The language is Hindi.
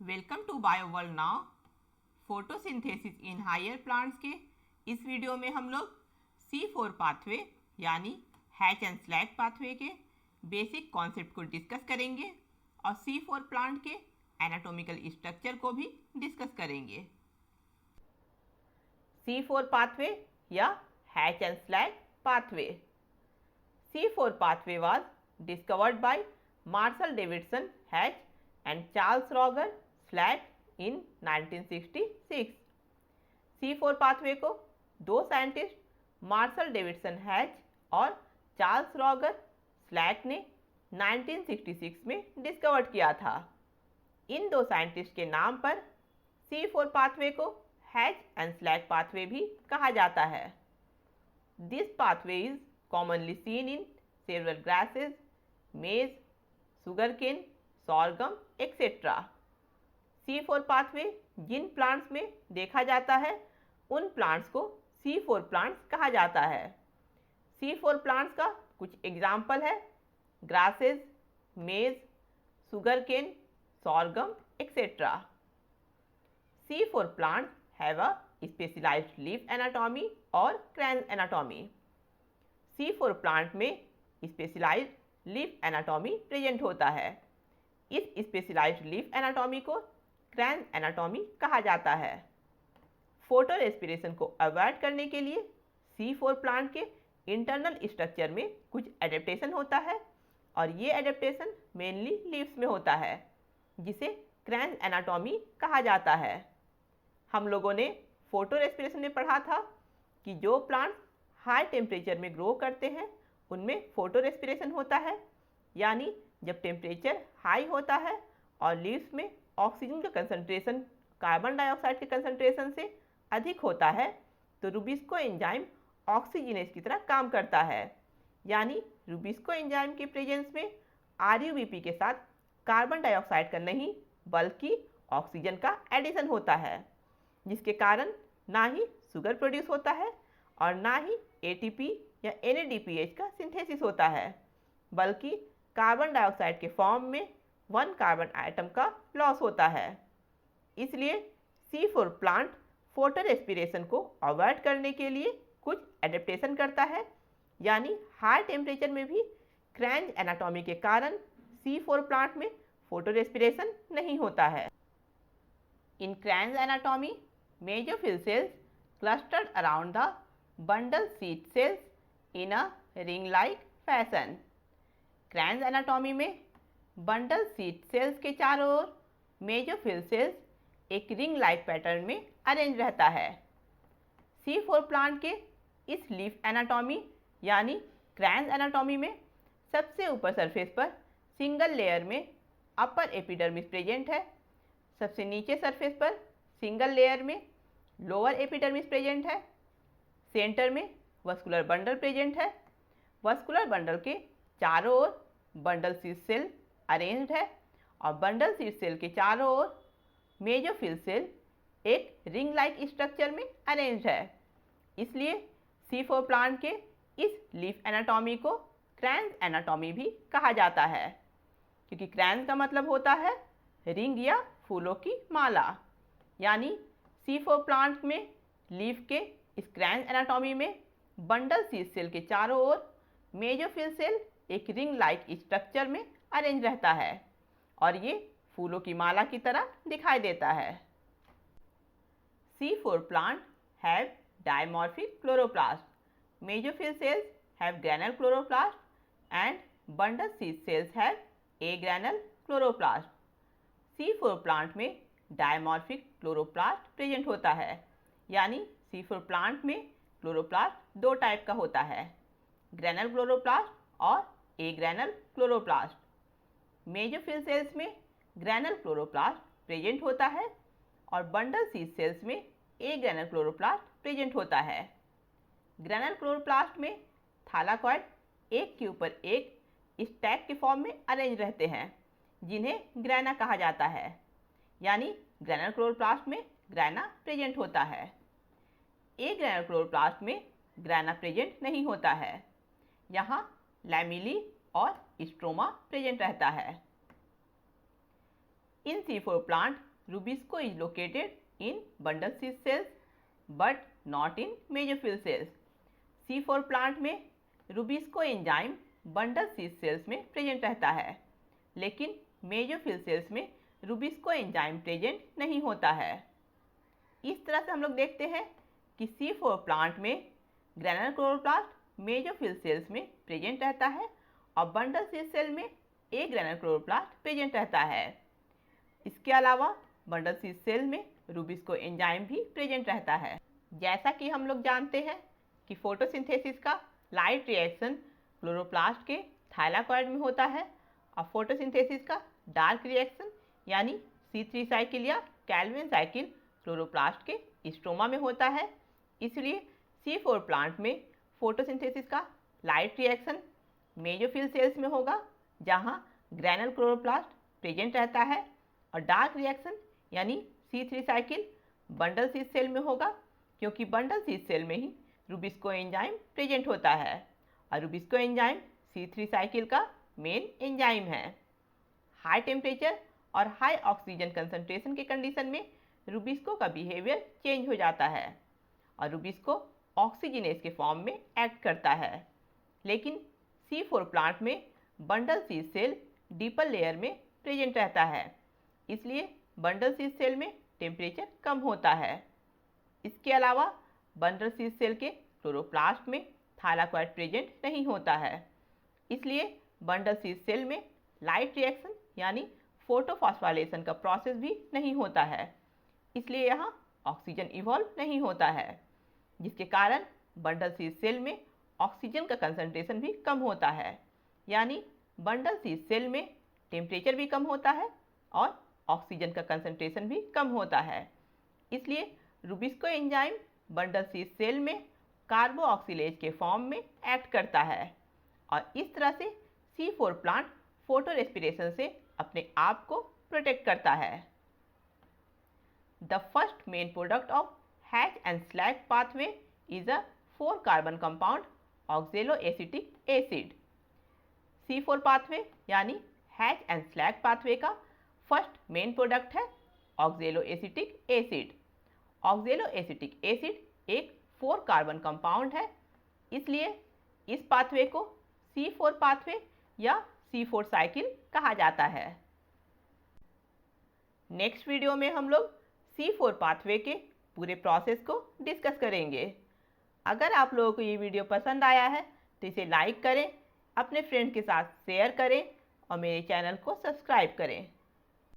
Welcome to bio world now. Photosynthesis in higher plants के इस वीडियो में हम लोग C4 पाथवे यानी हैच एंड स्लैग पाथवे के बेसिक कॉन्सेप्ट को डिस्कस करेंगे और C4 प्लांट के एनाटॉमिकल स्ट्रक्चर को भी डिस्कस करेंगे। C4 पाथवे या hatch and Slack pathway. C4 pathway was discovered by Marshall Davidson Hatch and Charles Roger Slack in 1966। C4 pathway को दो साइंटिस्ट मार्शल डेविडसन हैच और चार्ल्स रॉगर स्लैक ने 1966 में डिस्कवर किया था। इन दो साइंटिस्ट के नाम पर C4 पाथवे को हैच एंड स्लैक पाथवे भी कहा जाता है। This pathway is commonly seen in several grasses, maize, sugarcane, sorghum, etc. C4 pathway जिन प्लांट्स में देखा जाता है उन प्लांट्स को C4 प्लांट्स कहा जाता है। C4 प्लांट्स का कुछ एग्जाम्पल है ग्रासेस, मेज, sugarcane, sorghum, etc. C4 plants have a specialized leaf anatomy और crans anatomy। C4 प्लांट में स्पेशलाइज्ड लीफ एनाटॉमी प्रेजेंट होता है। इस स्पेशलाइज्ड लीफ एनाटॉमी को क्रैन एनाटॉमी कहा जाता है। फोटो रेस्पिरेशन को अवॉइड करने के लिए C4 प्लांट के इंटरनल स्ट्रक्चर में कुछ एडेप्टेशन होता है और ये एडेप्टेशन मेनली लीव्स में होता है जिसे क्रैन एनाटॉमी कहा जाता है। हम लोगों ने फोटो रेस्पिरेशन में पढ़ा था कि जो प्लांट हाई टेम्परेचर में ग्रो करते हैं उनमें फोटो रेस्पिरेशन होता है, यानी जब टेम्परेचर हाई होता है और लीव्स में ऑक्सीजन का कंसंट्रेशन कार्बन डाइऑक्साइड के कंसंट्रेशन से अधिक होता है तो रुबिस्को एंजाइम ऑक्सीजनेज की तरह काम करता है, यानी रुबिस्को एंजाइम के प्रेजेंस में RUBP के साथ कार्बन डाइऑक्साइड का नहीं बल्कि ऑक्सीजन का एडिशन होता है, जिसके कारण ना ही शुगर प्रोड्यूस होता है और ना ही ATP या NADPH का सिंथेसिस होता है, बल्कि कार्बन डाइऑक्साइड के फॉर्म में 1 कार्बन आइटम का लॉस होता है। इसलिए C4 प्लांट फोटो रेस्पिरेशन को अवॉइड करने के लिए कुछ एडेप्टेशन करता है, यानी हाई टेम्परेचर में भी क्रैन एनाटॉमी के कारण C4 प्लांट में फोटो रेस्पिरेशन नहीं होता है। In Kranz anatomy mesophyll cells clustered around the bundle seed cells in a ring-like fashion। Kranz anatomy में बंडल सीड सेल्स के चारों ओर मेसोफिल सेल्स एक रिंग लाइक पैटर्न में अरेंज रहता है। C4 प्लांट के इस लीफ एनाटॉमी यानी क्रैन्स एनाटॉमी में सबसे ऊपर सरफेस पर सिंगल लेयर में अपर एपिडर्मिस प्रेजेंट है, सबसे नीचे सरफेस पर सिंगल लेयर में लोअर एपिडर्मिस प्रेजेंट है, सेंटर में वस्कुलर बंडल प्रेजेंट है। वस्कुलर बंडल के चारों ओर बंडल सीड सेल अरेंज्ड है और बंडल सीड सेल के चारों ओर मेसोफिल सेल एक रिंग लाइक स्ट्रक्चर में अरेंज्ड है। इसलिए C4 प्लांट के इस लीफ एनाटॉमी को क्रैन्स एनाटॉमी भी कहा जाता है, क्योंकि क्रैन्स का मतलब होता है रिंग या फूलों की माला, यानी C4 प्लांट में लीफ के इस क्रैन्स एनाटॉमी में बंडल सीड सेल के चारों ओर मेसोफिल सेल एक रिंग लाइक स्ट्रक्चर में अरेंज रहता है और ये फूलों की माला की तरह दिखाई देता है। C4 plant have dimorphic chloroplast, mesophyll cells have granal chloroplast and bundle sheath cells have agranal chloroplast. C4 plant में डायमॉर्फिक क्लोरोप्लास्ट प्रेजेंट होता है, यानी C4 प्लांट में क्लोरोप्लास्ट दो टाइप का होता है, ग्रैनल क्लोरोप्लास्ट और एग्रैनल क्लोरोप्लास्ट। मेसोफिल सेल्स में ग्रैनल क्लोरोप्लास्ट प्रेजेंट होता है और बंडल सीड सेल्स में एग्रैनल क्लोरोप्लास्ट प्रेजेंट होता है। ग्रैनल क्लोरोप्लास्ट में थालाकॉइड एक के ऊपर एक स्टैक के फॉर्म में अरेंज रहते हैं, जिन्हें ग्रैना कहा जाता है, यानी ग्रैनल क्लोरोप्लास्ट में ग्रैना प्रेजेंट होता है। एग्रैनल क्लोरोप्लास्ट में ग्रैना प्रेजेंट नहीं होता है, यहाँ लैमेली और स्ट्रोमा प्रेजेंट रहता है। In C4 plant, Rubisco is located in bundle cis cells but not in mesophyll cells. C4 plant में Rubisco enzyme bundle cis cells में प्रेजेंट रहता है, लेकिन मेसोफिल सेल्स में Rubisco एंजाइम प्रेजेंट नहीं होता है। इस तरह से हम लोग देखते हैं कि C4 प्लांट में ग्रैनुलर क्लोरोप्लास्ट मेसोफिल सेल्स में प्रेजेंट रहता है और बंडल cis सेल में एक ग्रैनुलर क्लोरोप्लास्ट प्रेजेंट रहता है। इसके अलावा बंडल cis सेल में Rubisco एंजाइम भी प्रेजेंट रहता है। जैसा कि हम लोग जानते हैं कि फोटोसिंथेसिस का लाइट रिएक्शन क्लोरोप्लास्ट के थाइलाकॉइड में होता है और फोटोसिंथेसिस का डार्क रिएक्शन यानी C3 साइकिल या कैल्विन साइकिल क्लोरोप्लास्ट के स्ट्रोमा में होता है। इसलिए C4 प्लांट में फोटोसिंथेसिस का लाइट रिएक्शन मेसोफिल सेल्स में होगा, जहां ग्रैनुलर क्लोरोप्लास्ट प्रेजेंट रहता है, और डार्क रिएक्शन यानी C3 cycle bundle cis cell में होगा, क्योंकि बंडल cis सेल में ही Rubisco एंजाइम प्रेजेंट होता है और Rubisco एंजाइम C3 साइकिल का मेन एंजाइम है। हाई टेम्परेचर और हाई ऑक्सीजन कंसंट्रेशन के कंडीशन में Rubisco का बिहेवियर चेंज हो जाता है और Rubisco ऑक्सीजनेस के फॉर्म में एक्ट करता है। लेकिन C4 प्लांट में bundle cis cell deeper layer में प्रेजेंट रहता है, इसलिए बंडल cis सेल में टेम्परेचर कम होता है। इसके अलावा बंडल cis सेल के क्लोरोप्लास्ट में थाइलाकॉइड प्रेजेंट नहीं होता है, इसलिए बंडल cis सेल में लाइट रिएक्शन यानी फोटोफॉस्फोराइलेशन का प्रोसेस भी नहीं होता है, इसलिए यहाँ ऑक्सीजन इवॉल्व नहीं होता है, जिसके कारण बंडल cis सेल में ऑक्सीजन का कंसंट्रेशन भी कम होता है। यानी बंडल cis सेल में टेम्परेचर भी कम होता है और ऑक्सीजन का कंसंट्रेशन भी कम होता है। इसलिए Rubisco enzyme bundle cis cell में कार्बोऑक्सिलेज के फॉर्म में एक्ट करता है और इस तरह से C4 प्लांट फोटो रेस्पिरेशन से अपने आप को प्रोटेक्ट करता है। The first main product of hatch and Slack pathway is a 4 carbon compound oxaloacetic acid. C4 pathway यानी हैच एंड स्लैग पाथवे का फर्स्ट मेन प्रोडक्ट है ऑक्जेलोएसिटिक एसिड। ऑक्जेलोएसिटिक एसिड एक 4 कार्बन कंपाउंड है, इसलिए इस पाथवे को C4 पाथवे या C4 साइकिल कहा जाता है। नेक्स्ट वीडियो में हम लोग C4 पाथवे के पूरे प्रोसेस को डिस्कस करेंगे। अगर आप लोगों को ये वीडियो पसंद आया है तो इसे लाइक करें, अपने फ्रेंड के साथ शेयर करें और मेरे चैनल को सब्सक्राइब करें।